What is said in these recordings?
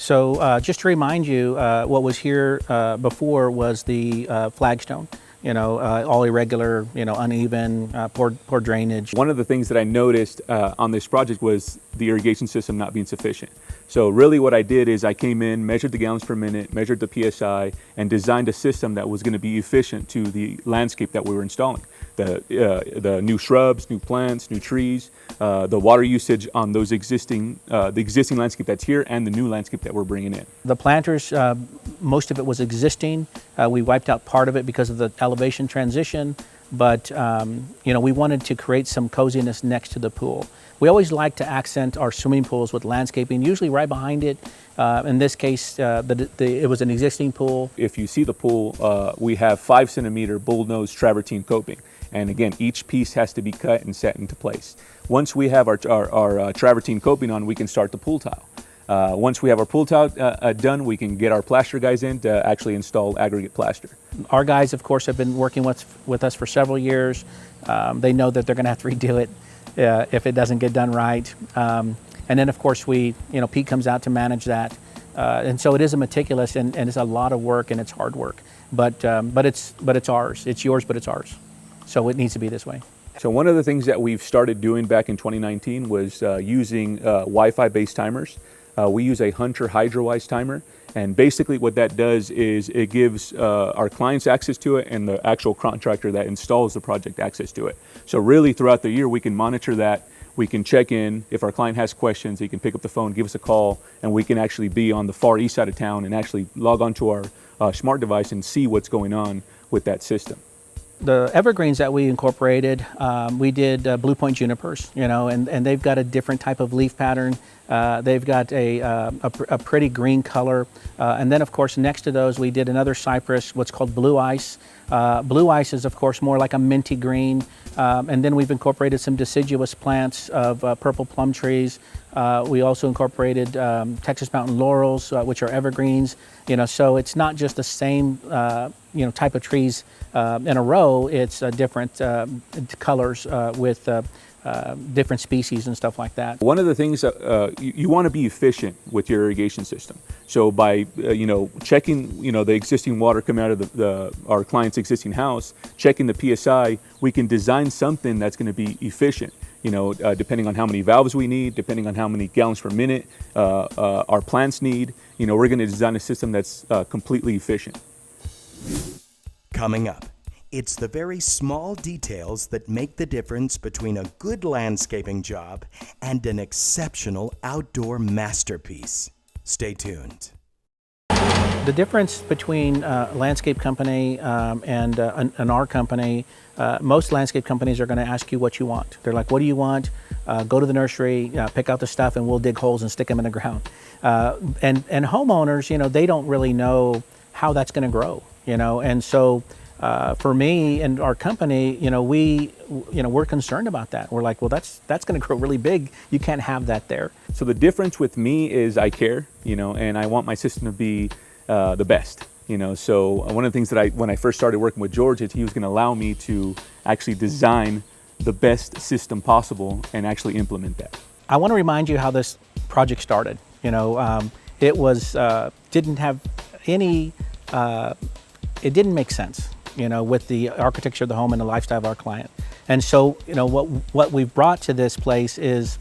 So just to remind you, what was here before was the flagstone. All irregular, uneven, poor drainage. One of the things that I noticed on this project was the irrigation system not being sufficient. So really what I did is I came in, measured the gallons per minute, measured the PSI, and designed a system that was going to be efficient to the landscape that we were installing. The new shrubs, new plants, new trees, the water usage on those the existing landscape that's here and the new landscape that we're bringing in. The planters, most of it was existing. We wiped out part of it because of the elevation transition, but we wanted to create some coziness next to the pool. We always like to accent our swimming pools with landscaping, usually right behind it. In this case, it was an existing pool. If you see the pool, we have 5 centimeter bullnose travertine coping. And again, each piece has to be cut and set into place. Once we have our travertine coping on, we can start the pool tile. Once we have our pool tile done, we can get our plaster guys in to actually install aggregate plaster. Our guys, of course, have been working with us for several years. They know that they're going to have to redo it if it doesn't get done right. And then, of course, Pete comes out to manage that. And so it is a meticulous and it's a lot of work and it's hard work. But it's ours. It's yours, but it's ours. So it needs to be this way. So one of the things that we've started doing back in 2019 was using Wi-Fi based timers. We use a Hunter HydroWise timer, and basically what that does is it gives our clients access to it and the actual contractor that installs the project access to it. So really throughout the year we can monitor that, we can check in. If our client has questions, he can pick up the phone, give us a call, and we can actually be on the far east side of town and actually log onto our smart device and see what's going on with that system. The evergreens that we incorporated, we did Blue Point junipers, and they've got a different type of leaf pattern. They've got a pretty green color. And then, of course, next to those, we did another cypress, what's called blue ice. Blue ice is, of course, more like a minty green. And then we've incorporated some deciduous plants of purple plum trees. We also incorporated Texas mountain laurels, which are evergreens. So it's not just the same type of trees in a row. It's different colors with different species and stuff like that. One of the things that you want to be efficient with your irrigation system. So by checking the existing water coming out of our client's existing house, checking the PSI, we can design something that's going to be efficient. Depending on how many valves we need, depending on how many gallons per minute our plants need, we're going to design a system that's completely efficient. Coming up, it's the very small details that make the difference between a good landscaping job and an exceptional outdoor masterpiece. Stay tuned. The difference between a landscape company and our company, most landscape companies are going to ask you what you want. They're like, what do you want? Go to the nursery, pick out the stuff, and we'll dig holes and stick them in the ground. And homeowners, they don't really know how that's going to grow, and so for me and our company, we're concerned about that. We're like, well, that's going to grow really big. You can't have that there. So the difference with me is I care, and I want my system to be the best. So one of the things that when I first started working with George, is he was going to allow me to actually design the best system possible and actually implement that. I want to remind you how this project started. It was didn't have any. It didn't make sense, with the architecture of the home and the lifestyle of our client. And so, what we've brought to this place is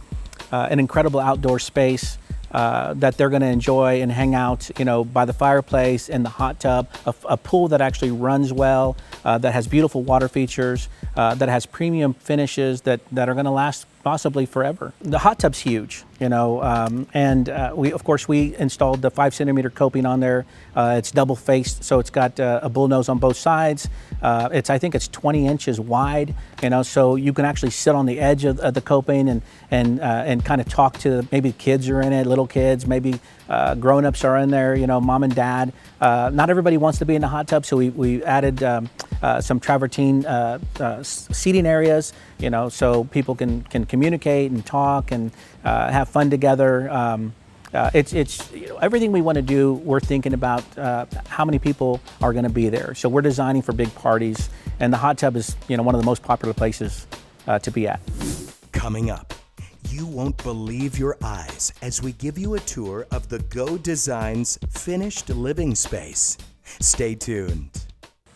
an incredible outdoor space that they're going to enjoy and hang out, by the fireplace, in the hot tub, a pool that actually runs well, that has beautiful water features, that has premium finishes that are going to last possibly forever. The hot tub's huge, and we installed the 5 centimeter coping on there. It's double faced, so it's got a bullnose on both sides. I think it's 20 inches wide, so you can actually sit on the edge of the coping and kind of talk to, maybe kids are in it, little kids, maybe grown-ups are in there, mom and dad. Not everybody wants to be in the hot tub, so we added some travertine seating areas, so people can communicate and talk and have fun together. It's everything we want to do. We're thinking about how many people are going to be there. So we're designing for big parties, and the hot tub is one of the most popular places to be at. Coming up, You won't believe your eyes as we give you a tour of the Go Designs finished living space. Stay tuned.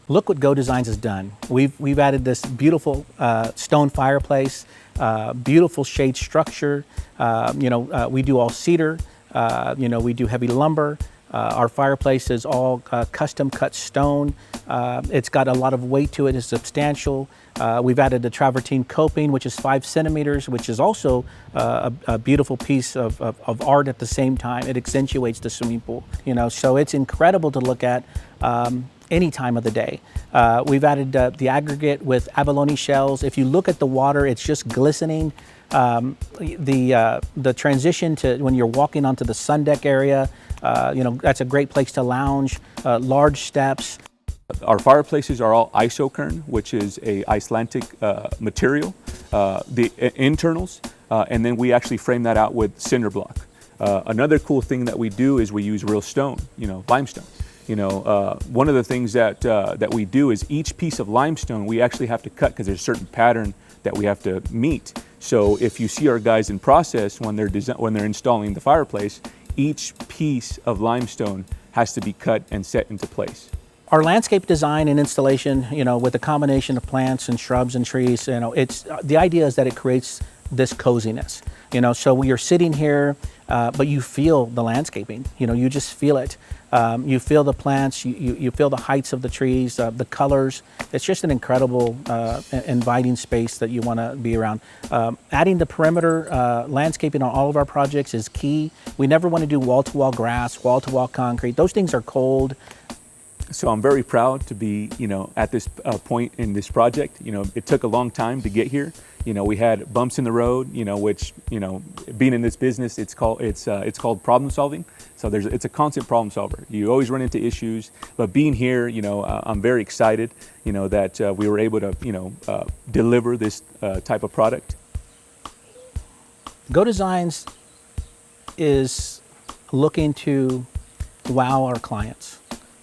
Look what Go Designs has done. We've added this beautiful stone fireplace, beautiful shade structure. We do all cedar. We do heavy lumber. Our fireplace is all custom cut stone. It's got a lot of weight to it. It's substantial. We've added the travertine coping, which is 5 centimeters, which is also a beautiful piece of art at the same time. It accentuates the swimming pool, so it's incredible to look at any time of the day. We've added the aggregate with abalone shells. If you look at the water, it's just glistening. The transition to when you're walking onto the sun deck area, that's a great place to lounge, large steps. Our fireplaces are all isokern, which is a Icelandic material, the internals, and then we actually frame that out with cinder block. Another cool thing that we do is we use real stone, limestone. One of the things that we do is each piece of limestone we actually have to cut because there's a certain pattern that we have to meet. So if you see our guys in process when they're installing the fireplace, each piece of limestone has to be cut and set into place. Our landscape design and installation, with a combination of plants and shrubs and trees, it's the idea is that it creates this coziness. So when you're sitting here, but you feel the landscaping. You just feel it. You feel the plants. You feel the heights of the trees, the colors. It's just an incredible, inviting space that you want to be around. Adding the perimeter landscaping on all of our projects is key. We never want to do wall-to-wall grass, wall-to-wall concrete. Those things are cold. So I'm very proud to be, at this point in this project. It took a long time to get here. We had bumps in the road, which, being in this business, it's called problem solving. So it's a constant problem solver. You always run into issues, but being here, I'm very excited, that we were able to, deliver this type of product. Go Designs is looking to wow our clients.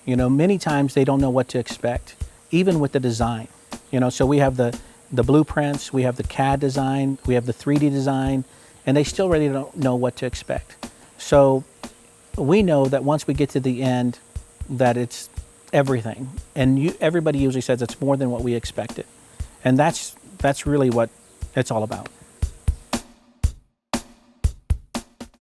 Many times they don't know what to expect, even with the design. So we have the blueprints, we have the CAD design, we have the 3D design, and they still really don't know what to expect. So we know that once we get to the end, that it's everything. And everybody usually says it's more than what we expected. And that's really what it's all about.